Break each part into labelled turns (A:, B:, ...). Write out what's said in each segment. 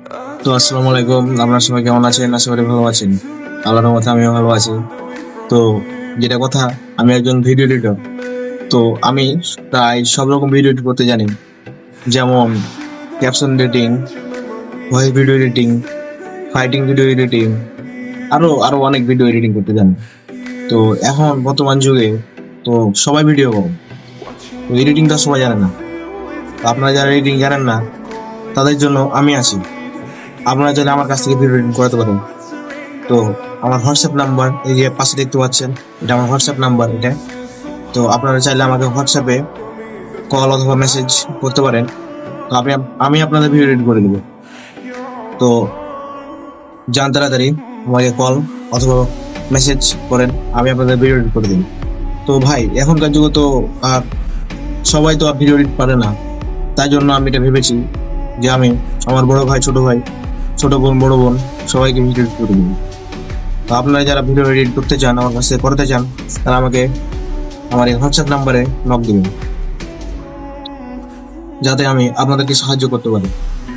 A: তো আসসালামু আলাইকুম, আপনার সবাই কেমন আছেন? আশা করি ভালো আছেন। আল্লাহর রহমতে আমিও ভালো আছি। তো যেটা কথা, আমি একজন ভিডিও এডিটর। তো আমি প্রায় সব রকম ভিডিও এডিট করতে জানি, যেমন caption editing, voice video editing, fighting video editing, আরো আরো অনেক ভিডিও এডিটিং করতে জানি। তো এখন বর্তমান যুগে তো সবাই ভিডিও করে, তো এডিটিংটা সবাই জানে না। তো আপনারা যারা এডিটিং জানেন না, তাদের জন্য আমি আছি। আপনারা চাইলে আমার কাছ থেকে ভিডিও এডিটিং করাতে পারেন। তো আমার হোয়াটসঅ্যাপ নাম্বার এই যে পাশে দেখতে পাচ্ছেন, এটা আমার হোয়াটসঅ্যাপ নাম্বার এটা। তো আপনারা চাইলে আমাকে হোয়াটসঅ্যাপে কল অথবা মেসেজ করতে পারেন। তো আমি আপনাদের ভিডিও এডিট করে দেবো। তো যান তাড়াতাড়ি আমাকে কল অথবা মেসেজ করেন, আমি আপনাদের ভিডিও এডিট করে দেবো। তো ভাই, এখনকার যুগে তো আর সবাই তো আর ভিডিও এডিট পারে না। তাই জন্য আমি এটা ভেবেছি যে আমি আমার বড় ভাই, ছোট বোন, বড় বোন সবাইকে ভিডিও এডিট করে দেবো। তো আপনারা যারা ভিডিও এডিট করতে চান, আমার কাছে করতে চান, তারা আমাকে আমার এই হোয়াটসঅ্যাপ নাম্বারে নক দিবেন, যাতে আমি আপনাদেরকে সাহায্য করতে পারি।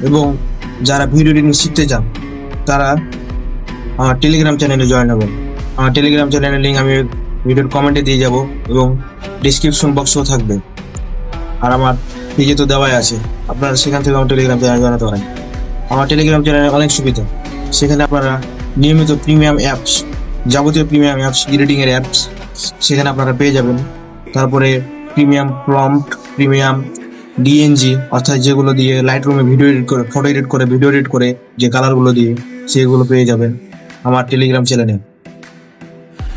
A: এবং যারা ভিডিও এডিটিং শিখতে চান, তারা আমার টেলিগ্রাম চ্যানেলে জয়েন হবেন। আমার টেলিগ্রাম চ্যানেলের লিঙ্ক আমি ভিডিওর কমেন্টে দিয়ে যাব এবং ডিসক্রিপশন বক্সও থাকবে। আর আমার পেজে তো দেওয়াই আছে, আপনারা সেখান থেকে আমার টেলিগ্রাম চ্যানেলে জয়েন হতে পারেন। আমার টেলিগ্রাম চ্যানেলে অনেক সুবিধা, সেখানে আপনারা নিয়মিত প্রিমিয়াম অ্যাপস, যাবতীয় প্রিমিয়াম অ্যাপস, এডিটিং এর অ্যাপস সেখানে আপনারা পেয়ে যাবেন। তারপরে প্রিমিয়াম প্রম্পট, প্রিমিয়াম ডিএনজি, অর্থাৎ যেগুলো দিয়ে লাইট রুমে ভিডিও এডিট করে, ফটো এডিট করে, ভিডিও এডিট করে যে কালারগুলো দিয়ে, সেগুলো পেয়ে যাবেন আমার টেলিগ্রাম চ্যানেলে।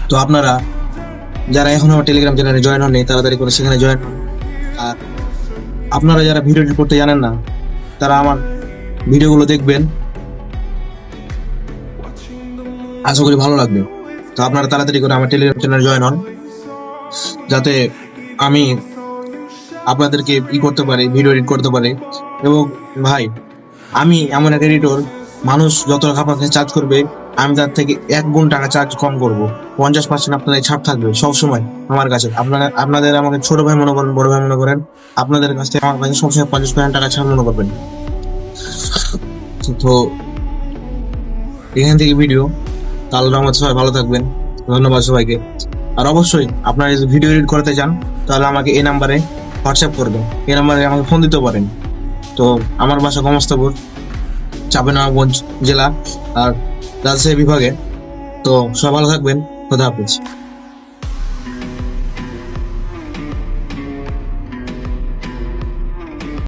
A: তো আপনারা যারা এখন আমার টেলিগ্রাম চ্যানেলে জয়েন হননি, তাড়াতাড়ি করে সেখানে জয়েন হন। আর আপনারা যারা ভিডিও এডিট করতে জানেন না, তারা আমার ভিডিওগুলো দেখবেন, আশা করি ভালো লাগবে। তো আপনারা তাড়াতাড়ি করে আমার টেলিগ্রাম চ্যানেলে জয়েন হন, যাতে আমি আপনাদেরকে করতে পারি, ভিডিও এডিট করতে পারি। এবং ভাই, আমি এমন এক এডিটর, মানুষ যত টাকা আপনার কাছে চার্জ করবে, আমি তার থেকে 1 গুণ টাকা চার্জ কম করব। 50% আপনাদের ছাড় থাকবে সবসময় আমার কাছে। আপনাদের আমাকে ছোট ভাই মনে করেন, বড় ভাই মনে করেন, আপনাদের কাছ থেকে আমার কাছে সবসময় 50% টাকা ছাড় মনে করবেন। তো এখান থেকে ভিডিও, তাহলে রহমত সবাই ভালো থাকবেন। ধন্যবাদ সবাইকে। আর অবশ্যই আপনারা যদি ভিডিও এডিট করতে চান, তাহলে আমাকে এই নাম্বারে হোয়াটসঅ্যাপ করবেন, এই নাম্বারে আমাকে ফোন দিতে পারেন। তো আমার বাসা গমস্তাপুর, চাঁপাইনবাবগঞ্জ জেলা আর রাজশাহী বিভাগে। তো সবাই ভালো থাকবেন। খোদা হাফেজ।